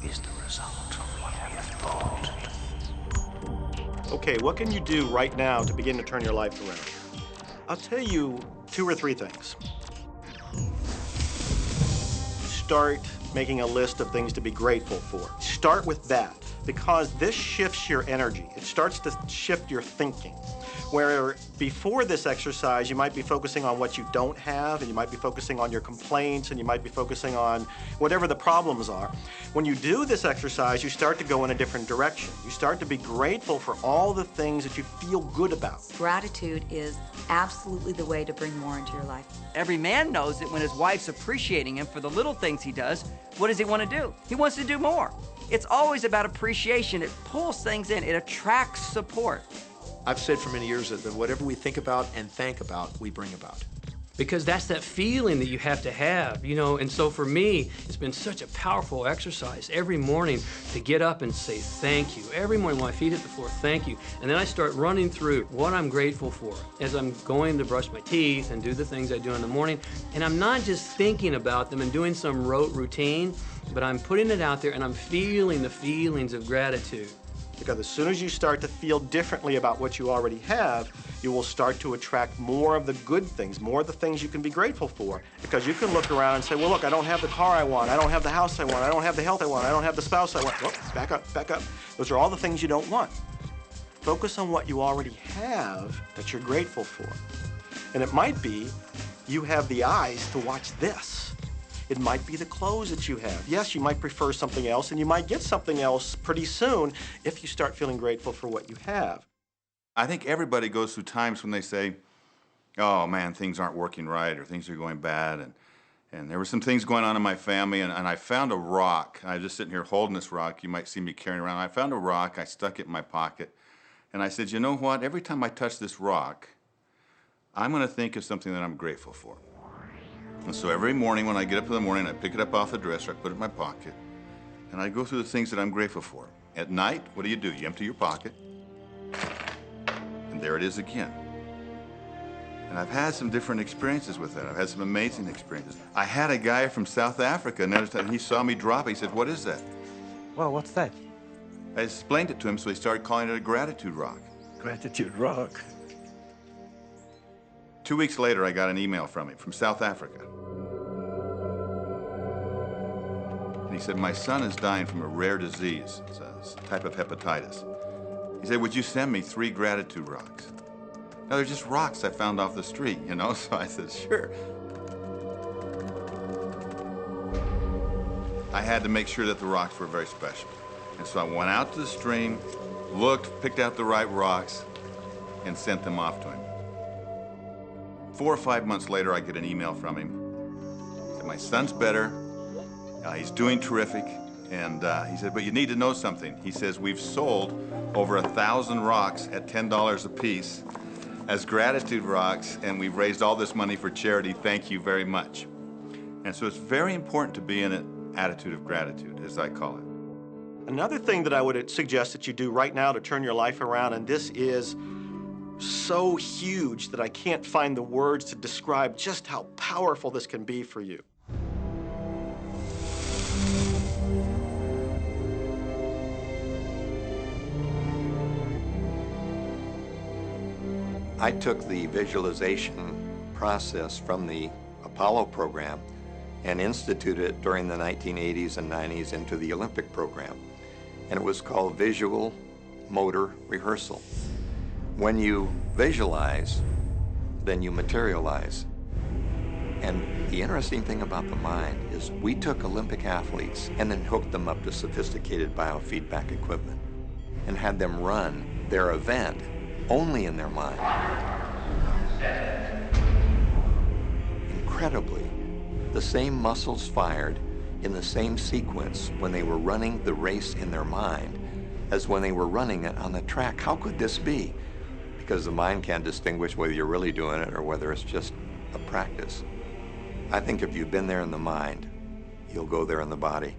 is the result of what we have thought. Okay, what can you do right now to begin to turn your life around? I'll tell you 2 or 3 things. Start making a list of things to be grateful for. Start with that, because this shifts your energy. It starts to shift your thinking. Where before this exercise, you might be focusing on what you don't have, and you might be focusing on your complaints, and you might be focusing on whatever the problems are. When you do this exercise, you start to go in a different direction. You start to be grateful for all the things that you feel good about. Gratitude is absolutely the way to bring more into your life. Every man knows that when his wife's appreciating him for the little things he does, what does he want to do? He wants to do more. It's always about appreciation. It pulls things in. It attracts support. I've said for many years that whatever we think about and thank about, we bring about. Because that's that feeling that you have to have, you know, and so for me, it's been such a powerful exercise every morning to get up and say thank you. Every morning when my feet hit the floor, thank you. And then I start running through what I'm grateful for as I'm going to brush my teeth and do the things I do in the morning. And I'm not just thinking about them and doing some rote routine, but I'm putting it out there and I'm feeling the feelings of gratitude. Because as soon as you start to feel differently about what you already have, you will start to attract more of the good things, more of the things you can be grateful for. Because you can look around and say, well, look, I don't have the car I want, I don't have the house I want, I don't have the health I want, I don't have the spouse I want. Oh, back up, back up. Those are all the things you don't want. Focus on what you already have that you're grateful for. And it might be you have the eyes to watch this. It might be the clothes that you have. Yes, you might prefer something else, and you might get something else pretty soon if you start feeling grateful for what you have. I think everybody goes through times when they say, oh man, things aren't working right, or things are going bad, and there were some things going on in my family, and I found a rock. I was just sitting here holding this rock. You might see me carrying around. I found a rock. I stuck it in my pocket, and I said, you know what? Every time I touch this rock, I'm going to think of something that I'm grateful for. And so every morning when I get up in the morning, I pick it up off the dresser, I put it in my pocket, and I go through the things that I'm grateful for. At night, what do? You empty your pocket, and there it is again. And I've had some different experiences with that. I've had some amazing experiences. I had a guy from South Africa, and he saw me drop it. He said, what is that? Well, what's that? I explained it to him, so he started calling it a gratitude rock. Gratitude rock. 2 weeks later, I got an email from him, from South Africa. And he said, my son is dying from a rare disease. It's a type of hepatitis. He said, would you send me 3 gratitude rocks? Now, they're just rocks I found off the street, you know? So I said, sure. I had to make sure that the rocks were very special. And so I went out to the stream, looked, picked out the right rocks, and sent them off to him. 4 or 5 months later, I get an email from him. He said, my son's better. He's doing terrific. And he said, but you need to know something. He says, we've sold over 1,000 rocks at $10 a piece as gratitude rocks, and we've raised all this money for charity. Thank you very much. And so it's very important to be in an attitude of gratitude, as I call it. Another thing that I would suggest that you do right now to turn your life around, and this is so huge that I can't find the words to describe just how powerful this can be for you. I took the visualization process from the Apollo program and instituted it during the 1980s and 90s into the Olympic program. And it was called Visual Motor Rehearsal. When you visualize, then you materialize. And the interesting thing about the mind is we took Olympic athletes and then hooked them up to sophisticated biofeedback equipment and had them run their event only in their mind. Incredibly, the same muscles fired in the same sequence when they were running the race in their mind as when they were running it on the track. How could this be? Because the mind can't distinguish whether you're really doing it or whether it's just a practice. I think if you've been there in the mind, you'll go there in the body.